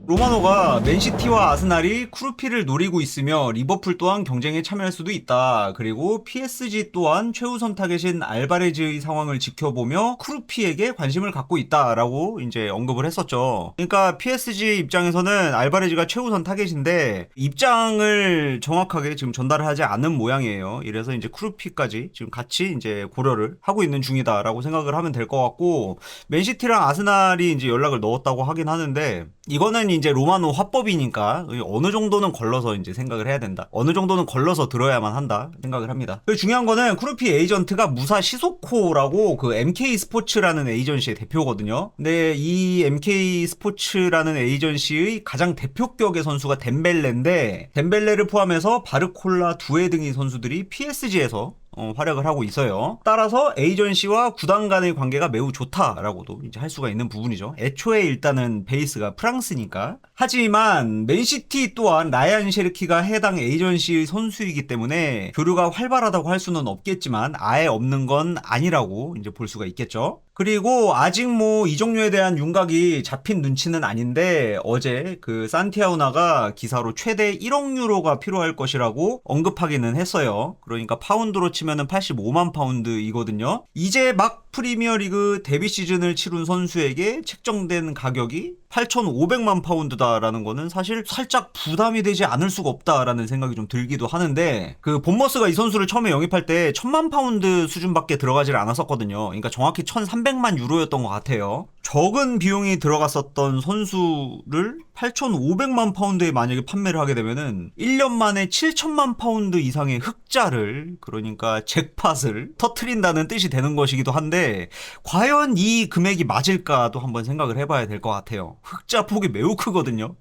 로마노가 맨시티와 아스날이 크루피를 노리고 있으며 리버풀 또한 경쟁에 참여할 수도 있다. 그리고 PSG 또한 최우선 타겟인 알바레즈의 상황을 지켜보며 크루피에게 관심을 갖고 있다라고 이제 언급을 했었죠. 그러니까 PSG 입장에서는 알바레즈가 최우선 타겟인데 입장을 정확하게 지금 전달을 하지 않은 모양이에요. 이래서 이제 크루피까지 지금 같이 이제 고려를 하고 있는 중이다라고 생각을 하면 될 것 같고, 맨시티랑 아스날이 이제 연락을 넣었다고 하긴 하는데 이거는 이제 로마노 화법이니까 어느 정도는 걸러서 이제 생각을 해야 된다. 어느 정도는 걸러서 들어야만 한다 생각을 합니다. 그리고 중요한 거는 크루피 에이전트가 무사 시소코라고 그 MK 스포츠라는 에이전시의 대표거든요. 근데 이 MK 스포츠라는 에이전시의 가장 대표격의 선수가 덴벨레인데, 덴벨레를 포함해서 바르콜라, 두에 등의 선수들이 PSG에서 활약을 하고 있어요. 따라서 에이전시와 구단 간의 관계가 매우 좋다라고도 이제 할 수가 있는 부분이죠. 애초에 일단은 베이스가 프랑스니까. 하지만 맨시티 또한 라얀 셰르키가 해당 에이전시의 선수이기 때문에 교류가 활발하다고 할 수는 없겠지만 아예 없는 건 아니라고 이제 볼 수가 있겠죠. 그리고 아직 뭐 이 종류에 대한 윤곽이 잡힌 눈치는 아닌데, 어제 그 산티아우나가 기사로 최대 1억 유로가 필요할 것이라고 언급하기는 했어요. 그러니까 파운드로 치면은 85만 파운드이거든요. 이제 막 프리미어리그 데뷔 시즌을 치룬 선수에게 책정된 가격이 8,500만 파운드다라는 거는 사실 살짝 부담이 되지 않을 수가 없다라는 생각이 좀 들기도 하는데, 그 본머스가 이 선수를 처음에 영입할 때 1,000만 파운드 수준밖에 들어가질 않았었거든요. 그러니까 정확히 1,300만 유로였던 것 같아요. 적은 비용이 들어갔었던 선수를 8,500만 파운드에 만약에 판매를 하게 되면은 1년 만에 7,000만 파운드 이상의 흑자를, 그러니까 잭팟을 터트린다는 뜻이 되는 것이기도 한데, 과연 이 금액이 맞을까도 한번 생각을 해봐야 될 것 같아요. 흑자 폭이 매우 크거든요.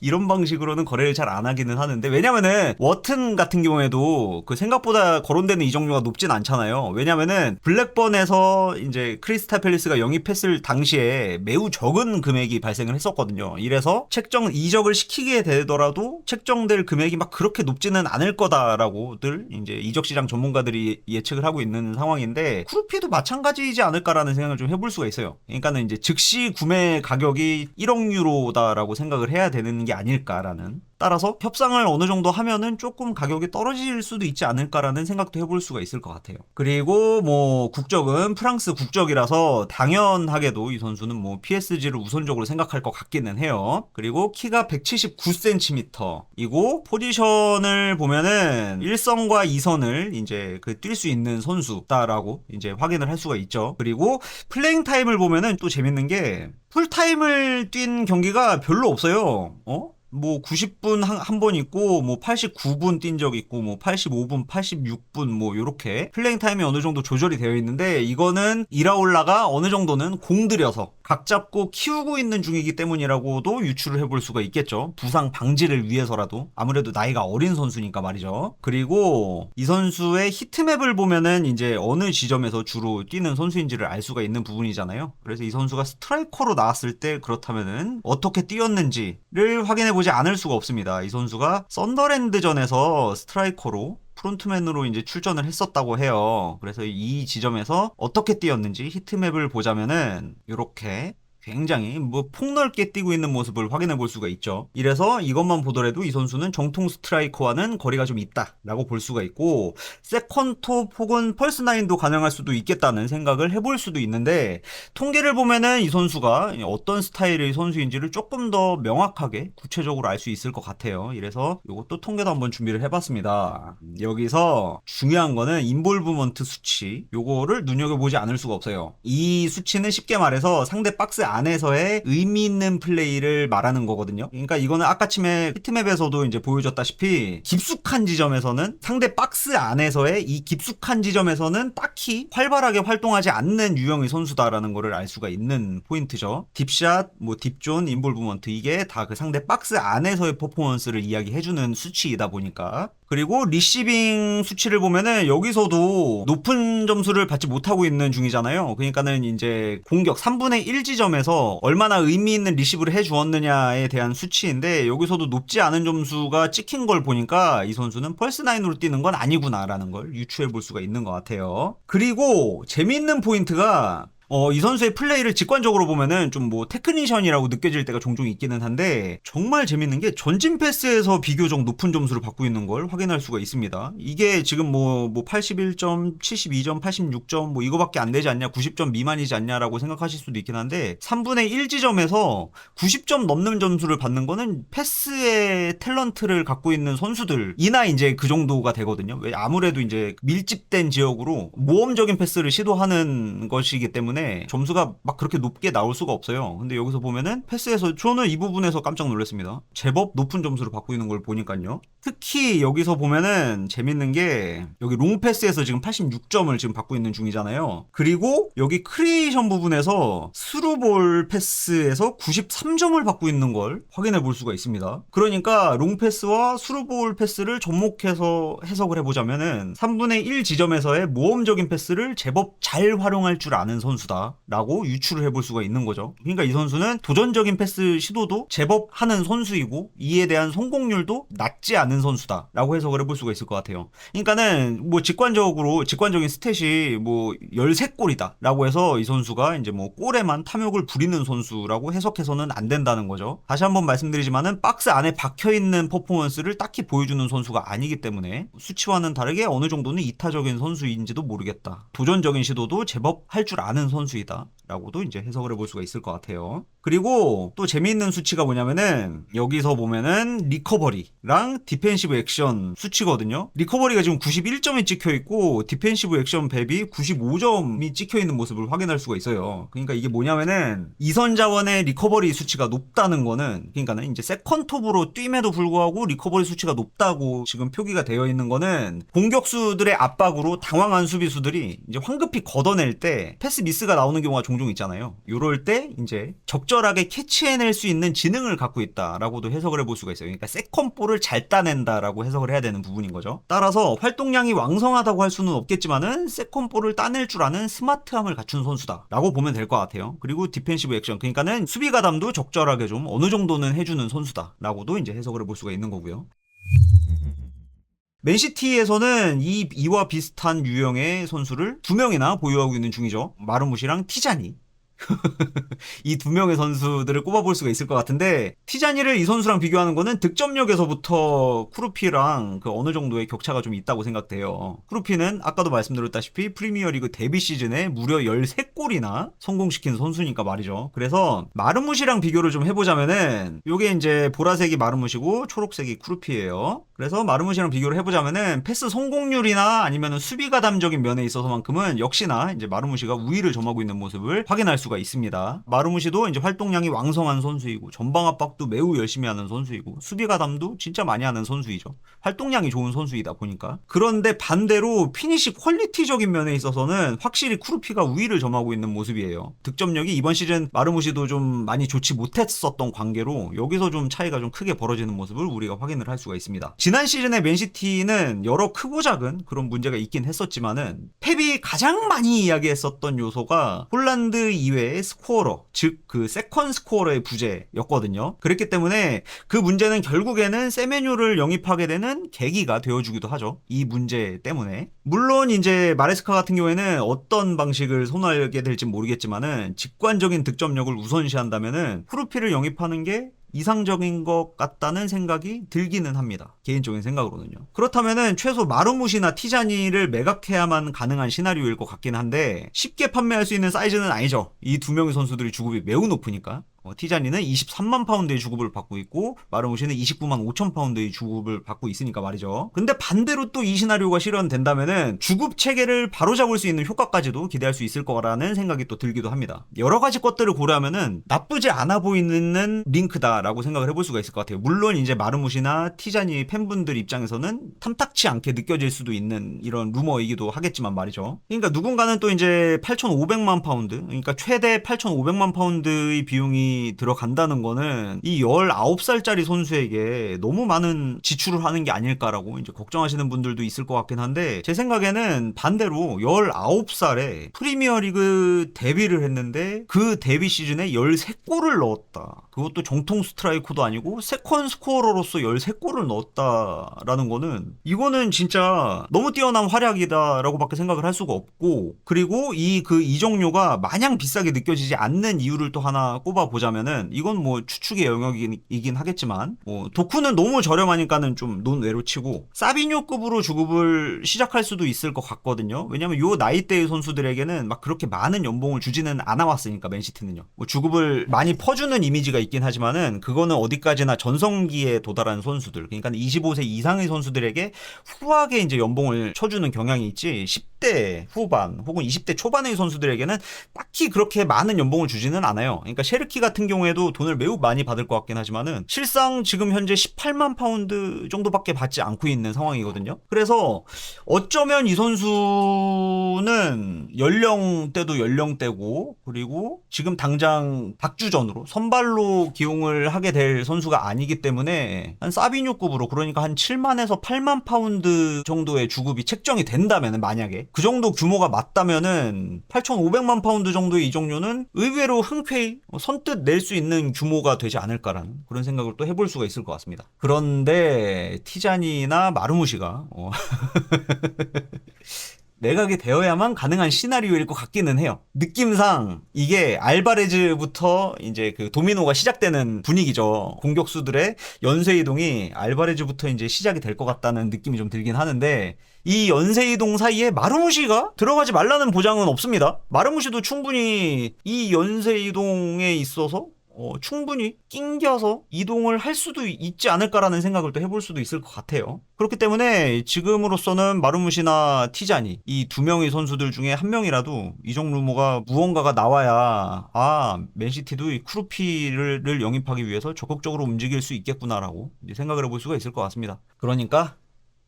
이런 방식으로는 거래를 잘 안 하기는 하는데, 왜냐면은 워튼 같은 경우에도 그 생각보다 거론되는 이적료가 높진 않잖아요. 왜냐면은 블랙번에서 이제 크리스탈 팰리스가 영입했을 당시에 매우 적은 금액이 발생을 했었거든요. 이래서 이적을 시키게 되더라도 책정될 금액이 막 그렇게 높지는 않을 거다라고들 이제 이적 시장 전문가들이 예측을 하고 있는 상황인데, 크루피도 마찬가지이지 않을까라는 생각을 좀 해볼 수가 있어요. 그러니까는 이제 즉시 구매 가격이 1억 유로다라고 생각을 해야 되는 게 아닐까라는, 따라서 협상을 어느 정도 하면은 조금 가격이 떨어질 수도 있지 않을까라는 생각도 해볼 수가 있을 것 같아요. 그리고 뭐 국적은 프랑스 국적이라서 당연하게도 이 선수는 뭐 PSG를 우선적으로 생각할 것 같기는 해요. 그리고 키가 179cm이고 포지션을 보면은 1선과 2선을 이제 그 뛸 수 있는 선수다라고 이제 확인을 할 수가 있죠. 그리고 플레잉 타임을 보면은 또 재밌는 게 풀타임을 뛴 경기가 별로 없어요. 뭐 90분 한 번 있고, 뭐 89분 뛴 적 있고, 뭐 85분, 86분 뭐 요렇게 플레잉 타임이 어느 정도 조절이 되어 있는데, 이거는 이라올라가 어느 정도는 공들여서 각 잡고 키우고 있는 중이기 때문이라고도 유추를 해볼 수가 있겠죠. 부상 방지를 위해서라도. 아무래도 나이가 어린 선수니까 말이죠. 그리고 이 선수의 히트맵을 보면은 이제 어느 지점에서 주로 뛰는 선수인지를 알 수가 있는 부분이잖아요. 그래서 이 선수가 스트라이커로 나왔을 때 그렇다면은 어떻게 뛰었는지를 확인해 보지 않을 수가 없습니다. 이 선수가 썬더랜드전에서 스트라이커로 프론트맨으로 이제 출전을 했었다고 해요. 그래서 이 지점에서 어떻게 뛰었는지 히트맵을 보자면은 이렇게 굉장히 뭐 폭넓게 뛰고 있는 모습을 확인해 볼 수가 있죠. 이래서 이것만 보더라도 이 선수는 정통 스트라이커와는 거리가 좀 있다라고 볼 수가 있고, 세컨톱 혹은 펄스9도 가능할 수도 있겠다는 생각을 해볼 수도 있는데, 통계를 보면은 이 선수가 어떤 스타일의 선수인지를 조금 더 명확하게 구체적으로 알 수 있을 것 같아요. 이래서 이것도 통계도 한번 준비를 해봤습니다. 여기서 중요한 거는 인볼브먼트 수치, 요거를 눈여겨보지 않을 수가 없어요. 이 수치는 쉽게 말해서 상대 박스 안에서의 의미 있는 플레이를 말하는 거거든요. 그러니까 이거는 아까 침에 히트맵에서도 이제 보여줬다시피, 깊숙한 지점에서는, 상대 박스 안에서의 이 깊숙한 지점에서는 딱히 활발하게 활동하지 않는 유형의 선수다라는 거를 알 수가 있는 포인트죠. 딥샷, 뭐 딥존, 인볼브먼트, 이게 다 그 상대 박스 안에서의 퍼포먼스를 이야기해주는 수치이다 보니까. 그리고 리시빙 수치를 보면은 여기서도 높은 점수를 받지 못하고 있는 중이잖아요. 그러니까는 이제 공격 3분의 1 지점에서 얼마나 의미 있는 리시브를 해주었느냐에 대한 수치인데, 여기서도 높지 않은 점수가 찍힌 걸 보니까 이 선수는 펄스9으로 뛰는 건 아니구나라는 걸 유추해 볼 수가 있는 것 같아요. 그리고 재미있는 포인트가 이 선수의 플레이를 직관적으로 보면은 좀 뭐 테크니션이라고 느껴질 때가 종종 있기는 한데 정말 재밌는 게 전진 패스에서 비교적 높은 점수를 받고 있는 걸 확인할 수가 있습니다. 이게 지금 뭐 81점, 72점, 86점 뭐 이거밖에 안 되지 않냐, 90점 미만이지 않냐라고 생각하실 수도 있긴 한데 3분의 1 지점에서 90점 넘는 점수를 받는 거는 패스의 탤런트를 갖고 있는 선수들이나 이제 그 정도가 되거든요. 왜 아무래도 이제 밀집된 지역으로 모험적인 패스를 시도하는 것이기 때문에 점수가 막 그렇게 높게 나올 수가 없어요. 근데 여기서 보면은 패스에서 저는 이 부분에서 깜짝 놀랐습니다. 제법 높은 점수를 받고 있는 걸 보니까요. 특히 여기서 보면은 재밌는 게 여기 롱 패스에서 지금 86점을 지금 받고 있는 중이잖아요. 그리고 여기 크리에이션 부분에서 스루볼 패스에서 93점을 받고 있는 걸 확인해 볼 수가 있습니다. 그러니까 롱 패스와 스루볼 패스를 접목해서 해석을 해보자면은 3분의 1 지점에서의 모험적인 패스를 제법 잘 활용할 줄 아는 선수다라고 유추를 해볼 수가 있는 거죠. 그러니까 이 선수는 도전적인 패스 시도도 제법 하는 선수이고 이에 대한 성공률도 낮지 않은 선수다라고 해석을 해볼 수가 있을 것 같아요. 그러니까는 뭐 직관적인 스탯이 뭐 13골이다라고 해서 이 선수가 이제 뭐 골에만 탐욕을 부리는 선수라고 해석해서는 안 된다는 거죠. 다시 한번 말씀드리지만은 박스 안에 박혀 있는 퍼포먼스를 딱히 보여주는 선수가 아니기 때문에 수치와는 다르게 어느 정도는 이타적인 선수인지도 모르겠다. 도전적인 시도도 제법 할 줄 아는 선수이다. 라고도 이제 해석을 해볼 수가 있을 것 같아요. 그리고 또 재미있는 수치가 뭐냐면은 여기서 보면은 리커버리랑 디펜시브 액션 수치거든요. 리커버리가 지금 91점이 찍혀 있고 디펜시브 액션 배 비 95점이 찍혀 있는 모습을 확인할 수가 있어요. 그러니까 이게 뭐냐면은 이선 자원의 리커버리 수치가 높다는 거는, 그러니까는 이제 세컨톱으로 뛴에도 불구하고 리커버리 수치가 높다고 지금 표기가 되어 있는 거는 공격수들의 압박으로 당황한 수비수들이 이제 황급히 걷어낼 때 패스 미스가 나오는 경우가 종종 있잖아요. 요럴 때 이제 적절하게 캐치해낼 수 있는 지능을 갖고 있다라고도 해석을 해볼 수가 있어요. 그러니까 세컨볼을 잘 따낸다라고 해석을 해야 되는 부분인 거죠. 따라서 활동량이 왕성하다고 할 수는 없겠지만은 세컨볼을 따낼 줄 아는 스마트함을 갖춘 선수다라고 보면 될 것 같아요. 그리고 디펜시브 액션, 그러니까는 수비 가담도 적절하게 좀 어느 정도는 해주는 선수다라고도 이제 해석을 해볼 수가 있는 거고요. 맨시티에서는 이와 비슷한 유형의 선수를 2명이나 보유하고 있는 중이죠. 마르무시랑 티자니. 이 두 명의 선수들을 꼽아볼 수가 있을 것 같은데, 티자니를 이 선수랑 비교하는 거는 득점력에서부터 쿠루피랑 그 어느 정도의 격차가 좀 있다고 생각돼요. 쿠루피는 아까도 말씀드렸다시피 프리미어리그 데뷔 시즌에 무려 13골이나 성공시킨 선수니까 말이죠. 그래서 마르무시랑 비교를 좀 해보자면은 요게 이제 보라색이 마르무시고 초록색이 쿠루피예요. 그래서 마르무시랑 비교를 해보자면은 패스 성공률이나 아니면은 수비 가담적인 면에 있어서만큼은 역시나 이제 마르무시가 우위를 점하고 있는 모습을 확인할 수가 있습니다. 마르무시도 이제 활동량이 왕성한 선수이고 전방 압박도 매우 열심히 하는 선수이고 수비 가담도 진짜 많이 하는 선수이죠. 활동량이 좋은 선수이다 보니까. 그런데 반대로 피니시 퀄리티적인 면에 있어서는 확실히 쿠루피가 우위를 점하고 있는 모습이에요. 득점력이 이번 시즌 마르무시도 좀 많이 좋지 못했었던 관계로 여기서 좀 차이가 좀 크게 벌어지는 모습을 우리가 확인을 할 수가 있습니다. 지난 시즌에 맨시티는 여러 크고 작은 그런 문제가 있긴 했었지만은 펩이 가장 많이 이야기했었던 요소가 홀란드 이외의 스코어러, 즉 그 세컨 스코어러의 부재였거든요. 그랬기 때문에 그 문제는 결국에는 세메뉴를 영입하게 되는 계기가 되어주기도 하죠. 이 문제 때문에. 물론 이제 마레스카 같은 경우에는 어떤 방식을 선호하게 될지 모르겠지만은 직관적인 득점력을 우선시한다면은 쿠루피를 영입하는 게 이상적인 것 같다는 생각이 들기는 합니다. 개인적인 생각으로는요. 그렇다면은 최소 마르무시나 티자니를 매각해야만 가능한 시나리오일 것 같긴 한데 쉽게 판매할 수 있는 사이즈는 아니죠. 이 두 명의 선수들이 주급이 매우 높으니까. 티자니는 23만 파운드의 주급을 받고 있고 마르무시는 29만 5천 파운드의 주급을 받고 있으니까 말이죠. 근데 반대로 또 이 시나리오가 실현된다면은 주급 체계를 바로잡을 수 있는 효과까지도 기대할 수 있을 거라는 생각이 또 들기도 합니다. 여러 가지 것들을 고려하면은 나쁘지 않아 보이는 링크다라고 생각을 해볼 수가 있을 것 같아요. 물론 이제 마르무시나 티자니 팬분들 입장에서는 탐탁치 않게 느껴질 수도 있는 이런 루머이기도 하겠지만 말이죠. 그러니까 누군가는 또 이제 8,500만 파운드, 그러니까 최대 8,500만 파운드의 비용이 돈이 들어간다는 거는 이 19살짜리 선수에게 너무 많은 지출을 하는 게 아닐까라고 이제 걱정하시는 분들도 있을 것 같긴 한데, 제 생각에는 반대로 19살에 프리미어리그 데뷔를 했는데 그 데뷔 시즌에 13골을 넣었다. 그것도 정통 스트라이커도 아니고 세컨 스코어러로서 13골을 넣었다라는 거는, 이거는 진짜 너무 뛰어난 활약이다라고 밖에 생각을 할 수가 없고, 그리고 그 이정료가 마냥 비싸게 느껴지지 않는 이유를 또 하나 꼽아보자면은, 이건 뭐 추측의 영역이긴 하겠지만, 뭐 도쿠는 너무 저렴하니까는 좀 논외로 치고 사비뇨급으로 주급을 시작할 수도 있을 것 같거든요. 왜냐면 요 나이대의 선수들에게는 막 그렇게 많은 연봉을 주지는 않아 왔으니까, 맨시티는요. 뭐 주급을 많이 퍼주는 이미지가 있긴 하지만은 그거는 어디까지나 전성기에 도달한 선수들, 그러니까 25세 이상의 선수들에게 후하게 이제 연봉을 쳐주는 경향이 있지, 10대 후반 혹은 20대 초반의 선수들에게는 딱히 그렇게 많은 연봉을 주지는 않아요. 그러니까 셰르키 같은 경우에도 돈을 매우 많이 받을 것 같긴 하지만은 실상 지금 현재 18만 파운드 정도밖에 받지 않고 있는 상황이거든요. 그래서 어쩌면 이 선수는 연령대도 연령대고, 그리고 지금 당장 박주전으로 선발로 기용을 하게 될 선수가 아니기 때문에 한 사비뉴급으로, 그러니까 한 7만에서 8만 파운드 정도의 주급이 책정이 된다면, 만약에 그 정도 규모가 맞다면은 8,500만 파운드 정도의 이적료는 의외로 흔쾌히 선뜻 낼 수 있는 규모가 되지 않을까라는 그런 생각을 또 해볼 수가 있을 것 같습니다. 그런데 티자니나 마르무시가 매각이 되어야만 가능한 시나리오일 것 같기는 해요. 느낌상 이게 알바레즈부터 이제 그 도미노가 시작되는 분위기죠. 공격수들의 연쇄 이동이 알바레즈부터 이제 시작이 될 것 같다는 느낌이 좀 들긴 하는데, 이 연쇄 이동 사이에 마르무시가 들어가지 말라는 보장은 없습니다. 마르무시도 충분히 이 연쇄 이동에 있어서 충분히 낑겨서 이동을 할 수도 있지 않을까라는 생각을 또 해볼 수도 있을 것 같아요. 그렇기 때문에 지금으로서는 마르무시나 티자니, 이 두 명의 선수들 중에 한 명이라도 이적 루머가 무언가가 나와야, 맨시티도 이 크루피를 영입하기 위해서 적극적으로 움직일 수 있겠구나라고 이제 생각을 해볼 수가 있을 것 같습니다. 그러니까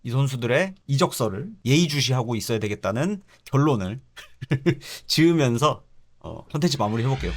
이 선수들의 이적설을 예의주시하고 있어야 되겠다는 결론을 지으면서 컨텐츠 마무리 해볼게요.